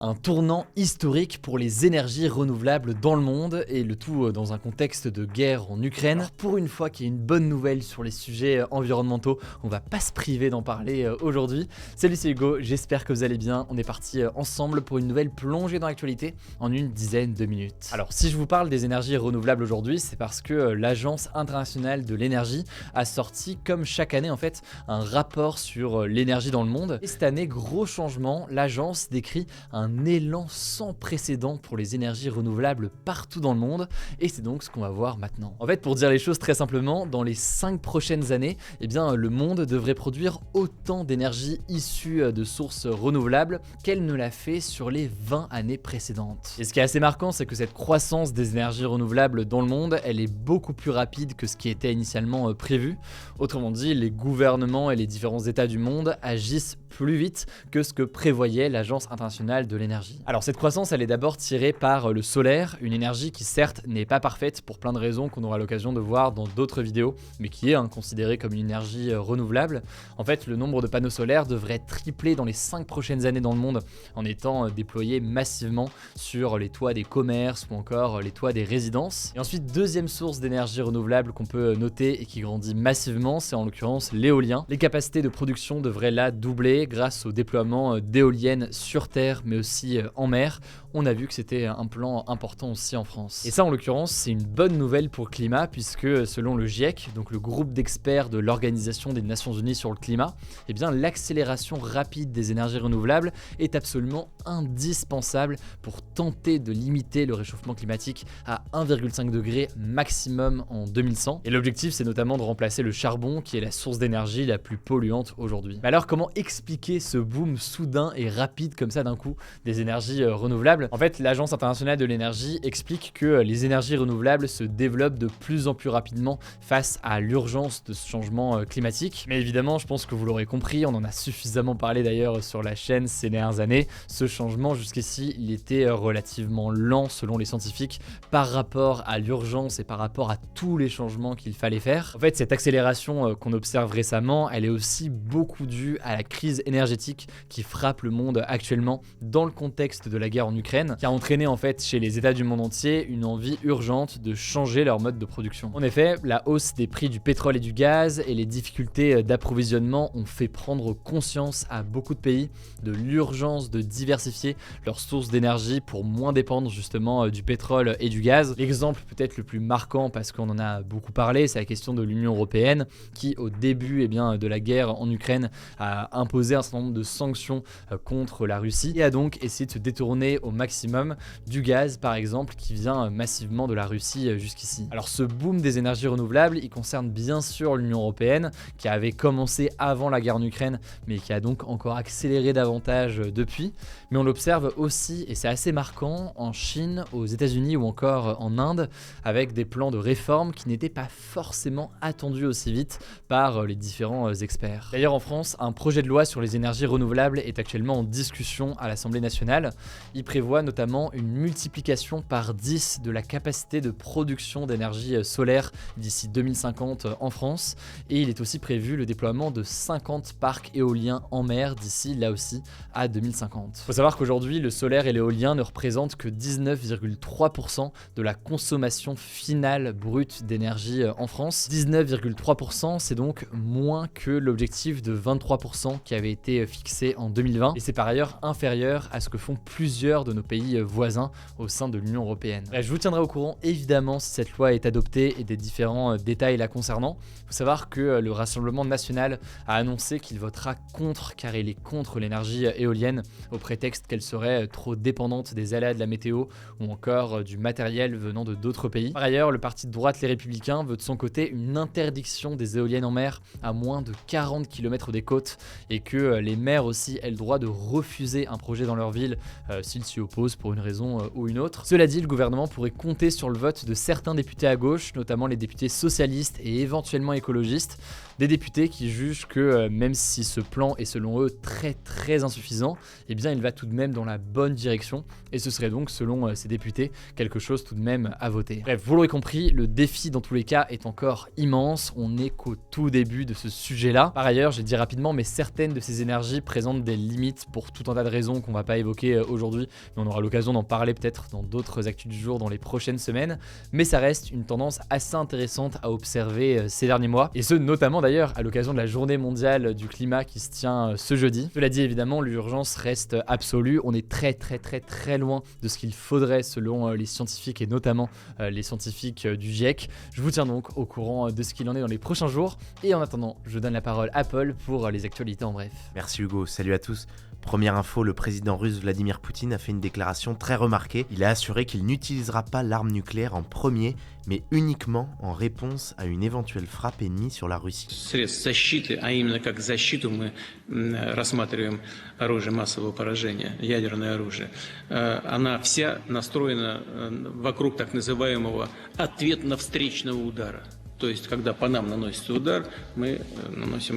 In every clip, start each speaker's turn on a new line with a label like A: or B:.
A: Un tournant historique pour les énergies renouvelables dans le monde et le tout dans un contexte de guerre en Ukraine. Alors pour une fois qu'il y a une bonne nouvelle sur les sujets environnementaux, on va pas se priver d'en parler aujourd'hui. Salut, c'est Hugo, j'espère que vous allez bien. On est parti ensemble pour une nouvelle plongée dans l'actualité en une dizaine de minutes. Alors si je vous parle des énergies renouvelables aujourd'hui, c'est parce que l'Agence internationale de l'énergie a sorti comme chaque année en fait un rapport sur l'énergie dans le monde. Et cette année, gros changement, l'agence décrit un élan sans précédent pour les énergies renouvelables partout dans le monde, et c'est donc ce qu'on va voir maintenant. En fait, pour dire les choses très simplement, dans les 5 prochaines années, le monde devrait produire autant d'énergie issue de sources renouvelables qu'elle ne l'a fait sur les 20 années précédentes. Et ce qui est assez marquant, c'est que cette croissance des énergies renouvelables dans le monde, elle est beaucoup plus rapide que ce qui était initialement prévu. Autrement dit, les gouvernements et les différents états du monde agissent plus vite que ce que prévoyait l'Agence internationale de l'énergie. Alors cette croissance, elle est d'abord tirée par le solaire, une énergie qui certes n'est pas parfaite pour plein de raisons qu'on aura l'occasion de voir dans d'autres vidéos, mais qui est considérée comme une énergie renouvelable. En fait, le nombre de panneaux solaires devrait tripler dans les 5 prochaines années dans le monde, en étant déployé massivement sur les toits des commerces ou encore les toits des résidences. Et ensuite, deuxième source d'énergie renouvelable qu'on peut noter et qui grandit massivement, c'est en l'occurrence l'éolien. Les capacités de production devraient là doubler grâce au déploiement d'éoliennes sur terre mais aussi en mer. On a vu que c'était un plan important aussi en France. Et ça, en l'occurrence, c'est une bonne nouvelle pour le climat puisque selon le GIEC, donc le groupe d'experts de l'Organisation des Nations Unies sur le climat, l'accélération rapide des énergies renouvelables est absolument indispensable pour tenter de limiter le réchauffement climatique à 1,5 degré maximum en 2100. Et l'objectif, c'est notamment de remplacer le charbon qui est la source d'énergie la plus polluante aujourd'hui. Mais alors, comment expliquer ce boom soudain et rapide comme ça d'un coup des énergies renouvelables? En fait, l'Agence internationale de l'énergie explique que les énergies renouvelables se développent de plus en plus rapidement face à l'urgence de ce changement climatique. Mais évidemment, je pense que vous l'aurez compris, on en a suffisamment parlé d'ailleurs sur la chaîne ces dernières années. Ce changement jusqu'ici, il était relativement lent selon les scientifiques par rapport à l'urgence et par rapport à tous les changements qu'il fallait faire. En fait, cette accélération qu'on observe récemment, elle est aussi beaucoup due à la crise énergétique qui frappe le monde actuellement dans le contexte de la guerre en Ukraine, qui a entraîné en fait chez les États du monde entier une envie urgente de changer leur mode de production. En effet, la hausse des prix du pétrole et du gaz et les difficultés d'approvisionnement ont fait prendre conscience à beaucoup de pays de l'urgence de diversifier leurs sources d'énergie pour moins dépendre justement du pétrole et du gaz. L'exemple peut-être le plus marquant, parce qu'on en a beaucoup parlé, c'est la question de l'Union européenne qui au début de la guerre en Ukraine a imposé un certain nombre de sanctions contre la Russie et a donc essayé de se détourner au maximum du gaz par exemple qui vient massivement de la Russie jusqu'ici. Alors ce boom des énergies renouvelables, il concerne bien sûr l'Union européenne qui avait commencé avant la guerre en Ukraine mais qui a donc encore accéléré davantage depuis. Mais on l'observe aussi, et c'est assez marquant, en Chine, aux États-Unis ou encore en Inde, avec des plans de réforme qui n'étaient pas forcément attendus aussi vite par les différents experts. D'ailleurs en France, un projet de loi sur les énergies renouvelables est actuellement en discussion à l'Assemblée nationale. Il prévoit notamment une multiplication par 10 de la capacité de production d'énergie solaire d'ici 2050 en France, et il est aussi prévu le déploiement de 50 parcs éoliens en mer d'ici là aussi à 2050. Il faut savoir qu'aujourd'hui, le solaire et l'éolien ne représentent que 19,3% de la consommation finale brute d'énergie en France. 19,3%, c'est donc moins que l'objectif de 23% qui avait été fixé en 2020, et c'est par ailleurs inférieur à ce que font plusieurs de nos pays voisins au sein de l'Union européenne. Je vous tiendrai au courant évidemment si cette loi est adoptée et des différents détails la concernant. Il faut savoir que le Rassemblement national a annoncé qu'il votera contre, car il est contre l'énergie éolienne au prétexte qu'elle serait trop dépendante des aléas de la météo ou encore du matériel venant de d'autres pays. Par ailleurs, le parti de droite Les Républicains veut de son côté une interdiction des éoliennes en mer à moins de 40 km des côtes, et que les maires aussi aient le droit de refuser un projet dans leur ville s'ils s'y opposent pour une raison ou une autre. Cela dit, le gouvernement pourrait compter sur le vote de certains députés à gauche, notamment les députés socialistes et éventuellement écologistes. Des députés qui jugent que même si ce plan est selon eux très très insuffisant, eh bien il va tout de même dans la bonne direction et ce serait donc selon ces députés quelque chose tout de même à voter. Bref, vous l'aurez compris, le défi dans tous les cas est encore immense, on n'est qu'au tout début de ce sujet-là. Par ailleurs, j'ai dit rapidement, mais certaines de ces énergies présentent des limites pour tout un tas de raisons qu'on va pas évoquer aujourd'hui, mais on aura l'occasion d'en parler peut-être dans d'autres actus du jour dans les prochaines semaines, mais ça reste une tendance assez intéressante à observer ces derniers mois, et ce notamment d'ailleurs à l'occasion de la journée mondiale du climat qui se tient ce jeudi. Cela dit, évidemment, l'urgence reste absolue, on est très loin de ce qu'il faudrait selon les scientifiques et notamment les scientifiques du GIEC. Je vous tiens donc au courant de ce qu'il en est dans les prochains jours, et en attendant, je donne la parole à Paul pour les actualités en bref.
B: Merci Hugo, salut à tous. Première info, le président russe Vladimir Poutine a fait une déclaration très remarquée. Il a assuré qu'il n'utilisera pas l'arme nucléaire en premier, mais uniquement en réponse à une éventuelle frappe ennemie sur la Russie.
C: Средств защиты, а именно как защиту мы рассматриваем оружие массового поражения, ядерное оружие. Она вся настроена вокруг так называемого ответно-встречного удара.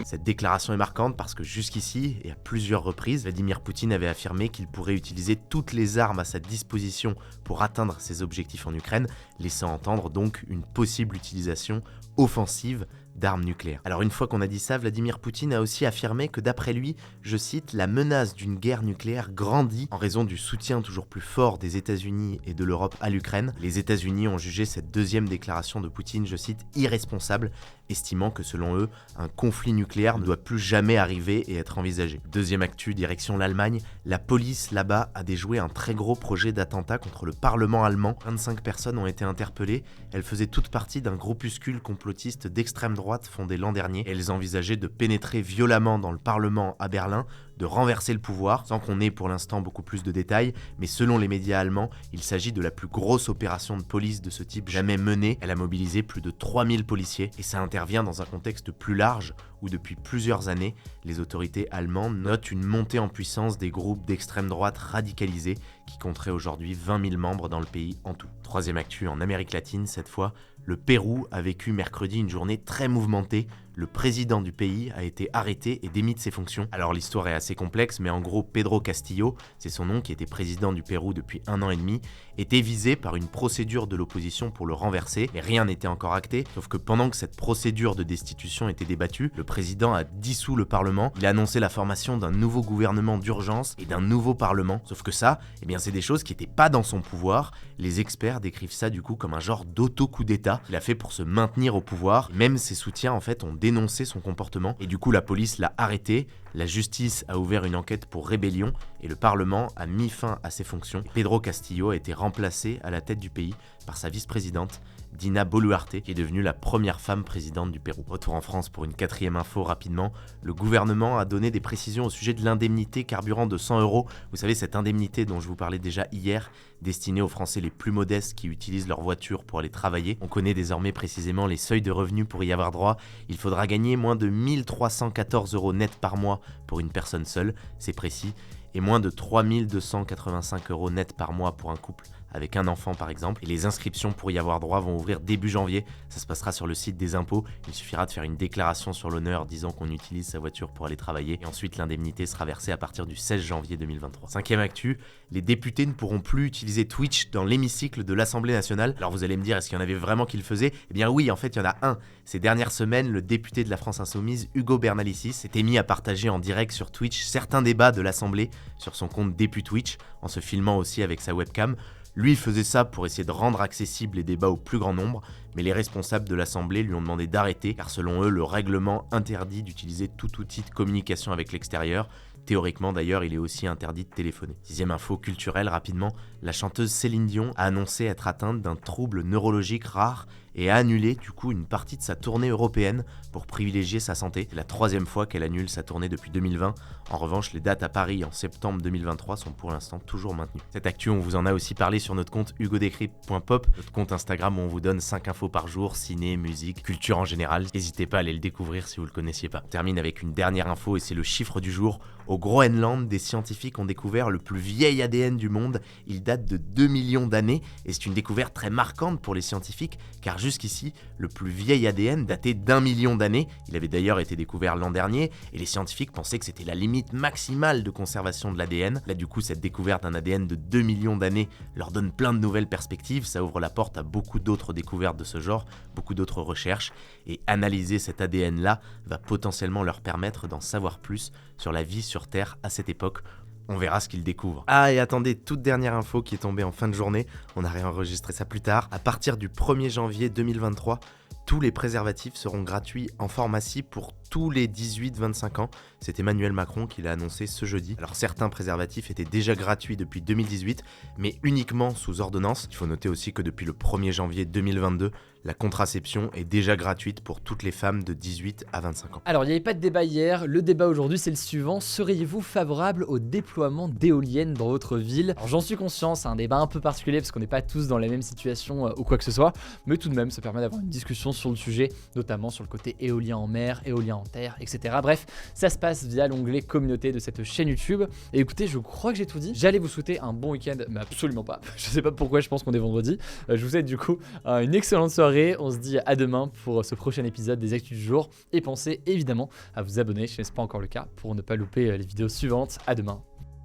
B: Cette déclaration est marquante parce que jusqu'ici, et à plusieurs reprises, Vladimir Poutine avait affirmé qu'il pourrait utiliser toutes les armes à sa disposition pour atteindre ses objectifs en Ukraine, laissant entendre donc une possible utilisation offensive d'armes nucléaires. Alors une fois qu'on a dit ça, Vladimir Poutine a aussi affirmé que d'après lui, je cite, la menace d'une guerre nucléaire grandit en raison du soutien toujours plus fort des États-Unis et de l'Europe à l'Ukraine. Les États-Unis ont jugé cette deuxième déclaration de Poutine, je cite, irresponsable, estimant que selon eux, un conflit nucléaire ne doit plus jamais arriver et être envisagé. Deuxième actu, direction l'Allemagne, la police là-bas a déjoué un très gros projet d'attentat contre le Parlement allemand. 25 personnes ont été interpellées, elles faisaient toutes partie d'un groupuscule complotiste d'extrême droite fondé l'an dernier. Elles envisageaient de pénétrer violemment dans le Parlement à Berlin, de renverser le pouvoir, sans qu'on ait pour l'instant beaucoup plus de détails, mais selon les médias allemands, il s'agit de la plus grosse opération de police de ce type jamais menée. Elle a mobilisé plus de 3000 policiers, et ça intervient dans un contexte plus large, où depuis plusieurs années, les autorités allemandes notent une montée en puissance des groupes d'extrême droite radicalisés, qui compteraient aujourd'hui 20 000 membres dans le pays en tout. Troisième actu en Amérique latine, cette fois, le Pérou a vécu mercredi une journée très mouvementée. Le président du pays a été arrêté et démis de ses fonctions. Alors l'histoire est assez complexe, mais en gros Pedro Castillo, c'est son nom, qui était président du Pérou depuis 1 an et demi, était visé par une procédure de l'opposition pour le renverser, mais rien n'était encore acté, sauf que pendant que cette procédure de destitution était débattue, le président a dissous le Parlement, il a annoncé la formation d'un nouveau gouvernement d'urgence et d'un nouveau Parlement, sauf que ça, eh bien c'est des choses qui n'étaient pas dans son pouvoir. Les experts décrivent ça du coup comme un genre d'auto-coup d'état qu'il a fait pour se maintenir au pouvoir. Même ses soutiens en fait ont dénoncé son comportement et du coup la police l'a arrêté, la justice a ouvert une enquête pour rébellion et le Parlement a mis fin à ses fonctions. Pedro Castillo a été remplacé à la tête du pays par sa vice-présidente Dina Boluarte, qui est devenue la première femme présidente du Pérou. Retour en France pour une quatrième info rapidement. Le gouvernement a donné des précisions au sujet de l'indemnité carburant de 100 €. Vous savez, cette indemnité dont je vous parlais déjà hier, destinée aux Français les plus modestes qui utilisent leur voiture pour aller travailler. On connaît désormais précisément les seuils de revenus pour y avoir droit. Il faudra gagner moins de 1314 € net par mois pour une personne seule, c'est précis, et moins de 3285 € net par mois pour un couple avec un enfant par exemple. Et les inscriptions pour y avoir droit vont ouvrir début janvier. Ça se passera sur le site des impôts. Il suffira de faire une déclaration sur l'honneur disant qu'on utilise sa voiture pour aller travailler. Et ensuite, l'indemnité sera versée à partir du 16 janvier 2023. Cinquième actu, les députés ne pourront plus utiliser Twitch dans l'hémicycle de l'Assemblée nationale. Alors vous allez me dire, est-ce qu'il y en avait vraiment qui le faisaient ? Eh bien oui, en fait, il y en a un. Ces dernières semaines, le député de la France Insoumise, Hugo Bernalicis, s'était mis à partager en direct sur Twitch certains débats de l'Assemblée sur son compte DépuTwitch, en se filmant aussi avec sa webcam. Lui faisait ça pour essayer de rendre accessibles les débats au plus grand nombre, mais les responsables de l'Assemblée lui ont demandé d'arrêter, car selon eux, le règlement interdit d'utiliser tout outil de communication avec l'extérieur. Théoriquement d'ailleurs, il est aussi interdit de téléphoner. Sixième info culturelle rapidement, la chanteuse Céline Dion a annoncé être atteinte d'un trouble neurologique rare et a annulé du coup une partie de sa tournée européenne pour privilégier sa santé. C'est la troisième fois qu'elle annule sa tournée depuis 2020. En revanche, les dates à Paris en septembre 2023 sont pour l'instant toujours maintenues. Cette actu, on vous en a aussi parlé sur notre compte hugodecrypt.pop, notre compte Instagram où on vous donne 5 infos par jour, ciné, musique, culture en général. N'hésitez pas à aller le découvrir si vous le connaissiez pas. On termine avec une dernière info et c'est le chiffre du jour. Au Groenland, des scientifiques ont découvert le plus vieil ADN du monde. Il date de 2 millions d'années et c'est une découverte très marquante pour les scientifiques car jusqu'ici, le plus vieil ADN datait d'1 million d'années. Il avait d'ailleurs été découvert l'an dernier et les scientifiques pensaient que c'était la limite maximale de conservation de l'ADN. Là du coup, cette découverte d'un ADN de 2 millions d'années leur donne plein de nouvelles perspectives. Ça ouvre la porte à beaucoup d'autres découvertes de ce genre, beaucoup d'autres recherches et analyser cet ADN-là va potentiellement leur permettre d'en savoir plus sur la vie sur Terre à cette époque. On verra ce qu'ils découvrent. Ah et attendez, toute dernière info qui est tombée en fin de journée, on a réenregistré ça plus tard. À partir du 1er janvier 2023, tous les préservatifs seront gratuits en pharmacie pour tous les 18-25 ans. C'est Emmanuel Macron qui l'a annoncé ce jeudi. Alors certains préservatifs étaient déjà gratuits depuis 2018, mais uniquement sous ordonnance. Il faut noter aussi que depuis le 1er janvier 2022, la contraception est déjà gratuite pour toutes les femmes de 18 à 25 ans.
A: Alors, il n'y avait pas de débat hier, le débat aujourd'hui c'est le suivant. Seriez-vous favorable au déploiement d'éoliennes dans votre ville? Alors j'en suis conscient, c'est un débat un peu particulier parce qu'on n'est pas tous dans la même situation ou quoi que ce soit, mais tout de même ça permet d'avoir une discussion sur le sujet, notamment sur le côté éolien en mer, éolien en terre, etc. Bref, ça se passe via l'onglet communauté de cette chaîne YouTube. Et écoutez, je crois que j'ai tout dit. J'allais vous souhaiter un bon week-end, mais absolument pas. Je sais pas pourquoi, je pense qu'on est vendredi. Je vous souhaite du coup une excellente soirée. On se dit à demain pour ce prochain épisode des Actus du jour. Et pensez évidemment à vous abonner si ce n'est pas encore le cas pour ne pas louper les vidéos suivantes. À demain.